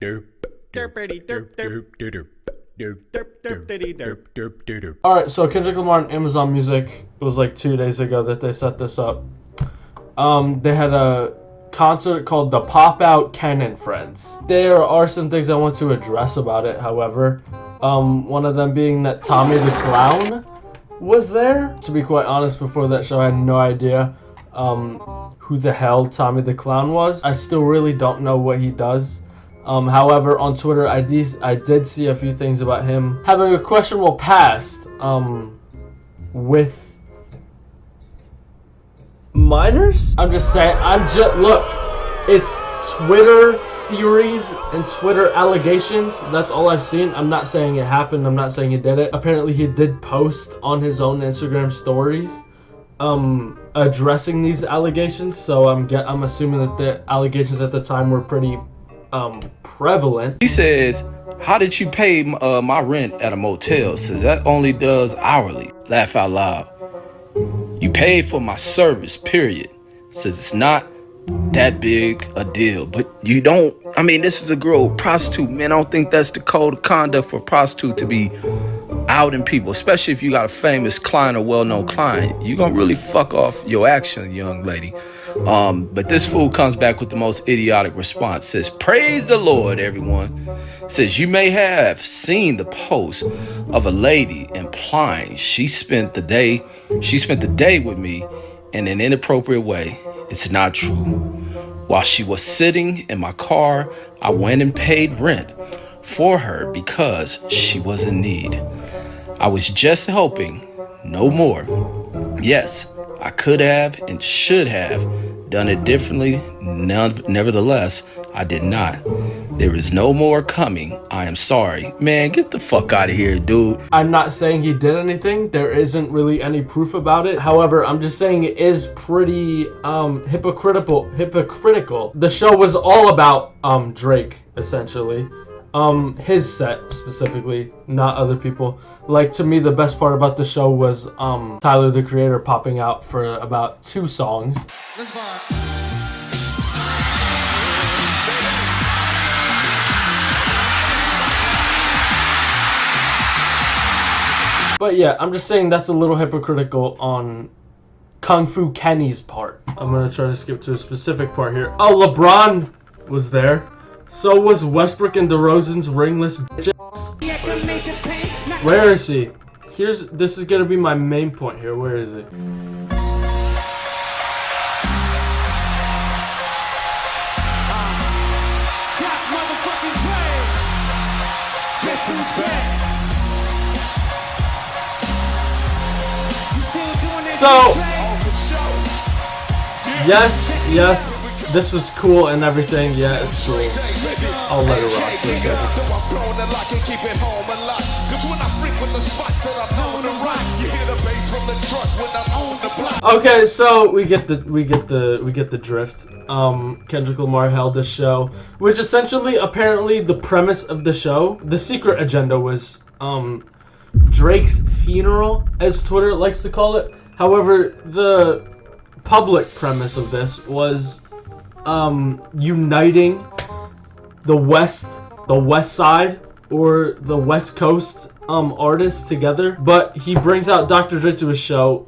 Alright, so Kendrick Lamar and Amazon Music, it was like 2 days ago that they set this up. They had a concert called the Pop Out Ken and Friends. There are some things I want to address about it, however. One of them being that Tommy the Clown was there. To be quite honest, before that show I had no idea who the hell Tommy the Clown was. I still really don't know what he does. However, on Twitter I did see a few things about him having a questionable past with minors. Look, it's Twitter theories and Twitter allegations. That's all I've seen. I'm not saying it happened. I'm not saying he did it. Apparently he did post on his own Instagram stories addressing these allegations, so I'm assuming that the allegations at the time were pretty prevalent. He says, how did you pay my rent at a motel? Says that only does hourly. Laugh out loud. You paid for my service, period. Says it's not that big a deal, but you don't, I mean, this is a girl prostitute, man. I don't think that's the code of conduct for a prostitute to be outing people, especially if you got a famous client or well-known client. You're gonna really fuck off your action, young lady. But this fool comes back with the most idiotic response. Says, praise the Lord, everyone. Says, you may have seen the post of a lady implying she spent the day with me in an inappropriate way. It's not true. While she was sitting in my car, I went and paid rent for her because she was in need. I was just helping, no more. Yes, I could have and should have done it differently. Nevertheless, I did not. There is no more coming. I am sorry. Man, get the fuck out of here, dude. I'm not saying he did anything. There isn't really any proof about it. However, I'm just saying it is pretty hypocritical. The show was all about Drake, essentially. His set specifically, not other people. Like, to me, the best part about the show was Tyler the Creator popping out for about 2 songs. Let's vibe. But yeah, I'm just saying that's a little hypocritical on Kung Fu Kenny's part. I'm gonna try to skip to a specific part here. Oh, LeBron was there. So was Westbrook and DeRozan's ringless bitches. Where is he? This is gonna be my main point here. Where is he? Dr Dre. Guess who's back? You still doing it? So, yes, this was cool and everything. Yeah, it's cool. I'll let it rock for a second. Okay, so we get the drift. Kendrick Lamar held this show, which essentially, apparently, the premise of the show, the secret agenda was Drake's funeral, as Twitter likes to call it. However, the public premise of this was uniting the West Side or the West Coast artists together. But he brings out Dr. Dre to his show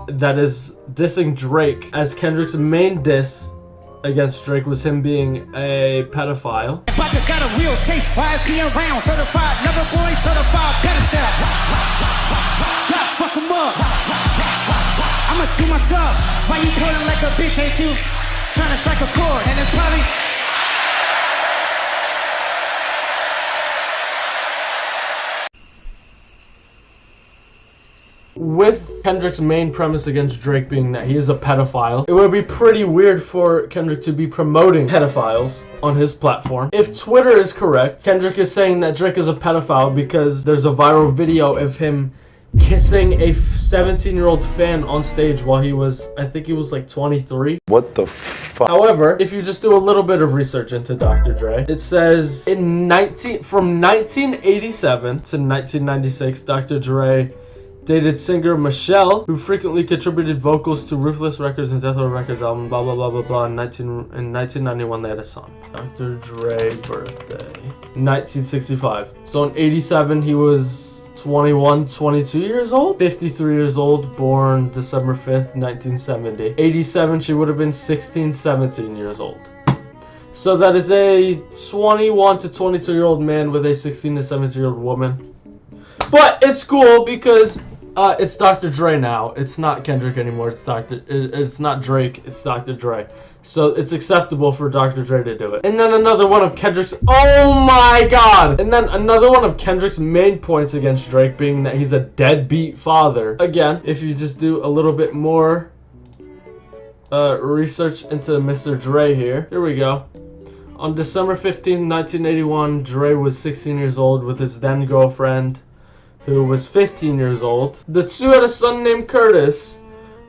that is dissing Drake, as Kendrick's main diss against Drake was him being a pedophile. Got a real tape, why is he around? Certified lover boy, certified pedophile. Fuck him up. I'ma do myself. Why you pulling like a bitch, ain't you? Trying to strike a chord, and it's probably... With Kendrick's main premise against Drake being that he is a pedophile, it would be pretty weird for Kendrick to be promoting pedophiles on his platform. If Twitter is correct, Kendrick is saying that Drake is a pedophile because there's a viral video of him kissing a 17-year-old fan on stage while he was, I think he was like 23. What the fuck? However, if you just do a little bit of research into Dr. Dre, it says from 1987 to 1996, Dr. Dre Dated singer Michelle, who frequently contributed vocals to Ruthless Records and Death Row Records album, blah blah blah blah blah. In 1991 they had a son. Dr. Dre birthday, 1965. So in 87 he was 21, 22 years old. 53 years old, born December 5th, 1970. 87 she would have been 16, 17 years old. So that is a 21 to 22 year old man with a 16 to 17 year old woman. But it's cool because it's Dr. Dre now. It's not Kendrick anymore. It's not Drake. It's Dr. Dre. So it's acceptable for Dr. Dre to do it. And then another one of Kendrick's. Oh my God! And then another one of Kendrick's main points against Drake being that he's a deadbeat father. Again, if you just do a little bit more research into Mr. Dre here. Here we go. On December 15, 1981, Dre was 16 years old with his then girlfriend, who was 15 years old. The two had a son named Curtis,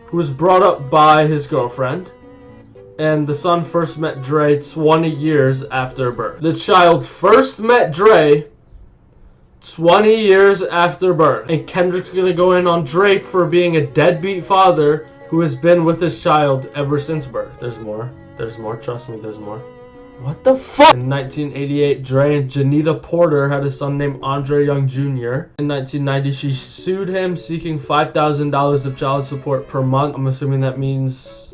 who was brought up by his girlfriend, and the son first met Dre 20 years after birth. The child first met Dre 20 years after birth. And Kendrick's gonna go in on Drake for being a deadbeat father who has been with his child ever since birth. There's more. There's more. Trust me, there's more. What the fuck? In 1988, Dre and Janita Porter had a son named Andre Young Jr. In 1990, she sued him, seeking $5,000 of child support per month. I'm assuming that means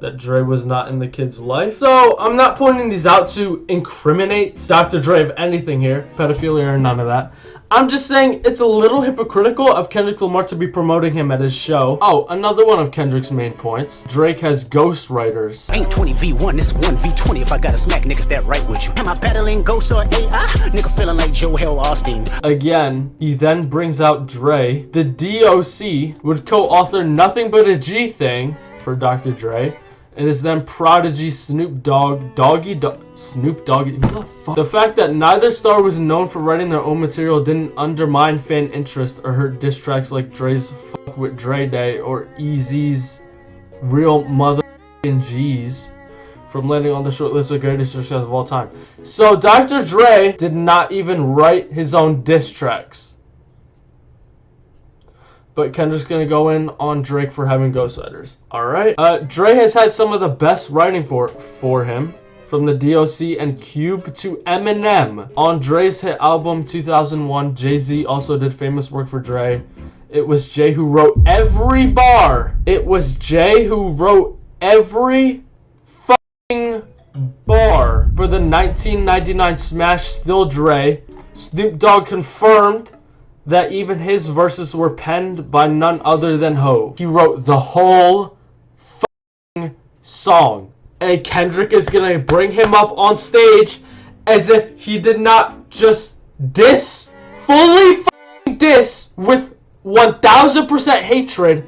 that Dre was not in the kid's life. So, I'm not pointing these out to incriminate Dr. Dre of anything here. Pedophilia or none of that. I'm just saying it's a little hypocritical of Kendrick Lamar to be promoting him at his show. Oh, another one of Kendrick's main points. Drake has ghostwriters. Ain't 20v1, it's 1v20 if I gotta smack niggas that right with you. Am I battling ghosts or AI? Nigga feeling like Joel Austin. Again, he then brings out Dre. The DOC would co-author Nothing But a G Thing for Dr. Dre. And is then Prodigy Snoop Doggy, Snoop Doggy, what the fuck? The fact that neither star was known for writing their own material didn't undermine fan interest or hurt diss tracks like Dre's Fuck With Dre Day or Eazy's Real Motherfucking G's from landing on the short list of greatest diss tracks of all time. So Dr. Dre did not even write his own diss tracks. But Kendrick's gonna go in on Drake for having ghostwriters. Alright. Dre has had some of the best writing for him. From the DOC and Cube to Eminem. On Dre's hit album 2001, Jay-Z also did famous work for Dre. It was Jay who wrote every bar. It was Jay who wrote every fucking bar for the 1999 smash Still Dre. Snoop Dogg confirmed that even his verses were penned by none other than Ho. He wrote the whole f***ing song. And Kendrick is gonna bring him up on stage as if he did not just fully f***ing diss with 1000% hatred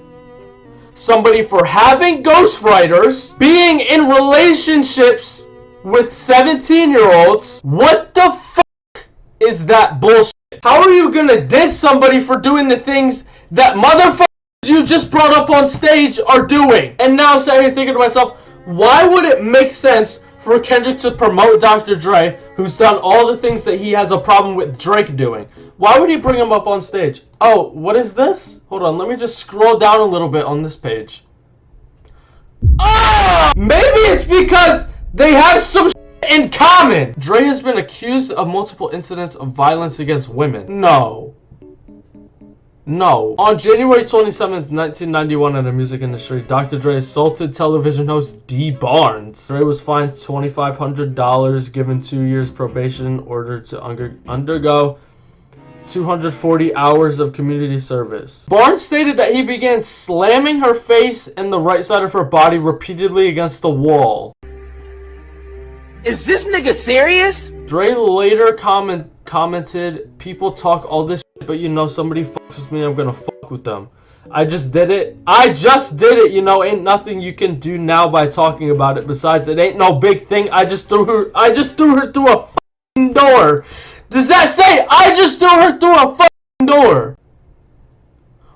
somebody for having ghostwriters, being in relationships with 17-year-olds. What the fuck is that bullshit? How are you gonna diss somebody for doing the things that motherfuckers you just brought up on stage are doing? And now I'm sitting here thinking to myself, why would it make sense for Kendrick to promote Dr. Dre, who's done all the things that he has a problem with Drake doing? Why would he bring him up on stage? Oh, what is this? Hold on, let me just scroll down a little bit on this page. Oh! Maybe it's because they have some in common. Dre has been accused of multiple incidents of violence against women. No. On January 27th, 1991 in the music industry, Dr. Dre assaulted television host Dee Barnes. Dre was fined $2,500, given 2 years probation, ordered to undergo 240 hours of community service. Barnes stated that he began slamming her face and the right side of her body repeatedly against the wall. Is this nigga serious? Dre later commented, people talk all this shit, but you know, somebody fucks with me, I'm gonna fuck with them. I just did it, you know, ain't nothing you can do now by talking about it. Besides, it ain't no big thing, I just threw her through a fucking door. Does that say, I just threw her through a fucking door?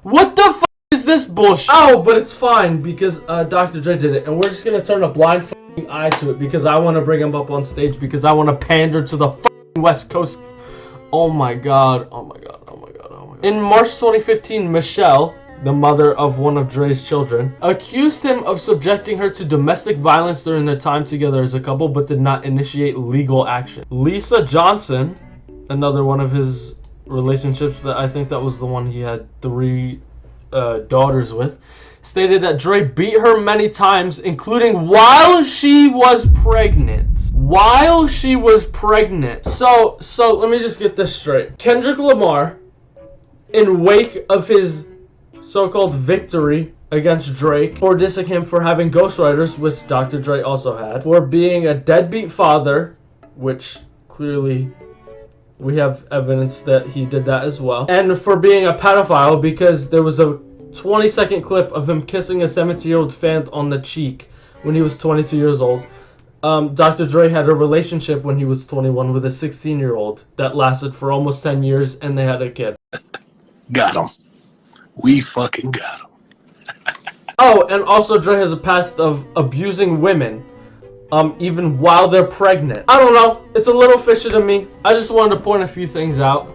What the fuck is this bullshit? Oh, but it's fine, because Dr. Dre did it, and we're just gonna turn a blind eye to it because I want to bring him up on stage because I want to pander to the fucking West Coast. Oh my god. In March 2015, Michelle, the mother of one of Dre's children, accused him of subjecting her to domestic violence during their time together as a couple, but did not initiate legal action. Lisa Johnson, another one of his relationships, that I think that was the one he had 3 daughters with, stated that Dre beat her many times, including while she was pregnant. While she was pregnant. So let me just get this straight. Kendrick Lamar, in wake of his so-called victory against Drake, for dissing him for having ghostwriters, which Dr. Dre also had, for being a deadbeat father, which clearly we have evidence that he did that as well, and for being a pedophile because there was a 20-second clip of him kissing a 17-year-old fan on the cheek when he was 22 years old. Dr. Dre had a relationship when he was 21 with a 16-year-old that lasted for almost 10 years, and they had a kid. Got him. We fucking got him. Oh, and also Dre has a past of abusing women, even while they're pregnant. I don't know. It's a little fishy to me. I just wanted to point a few things out.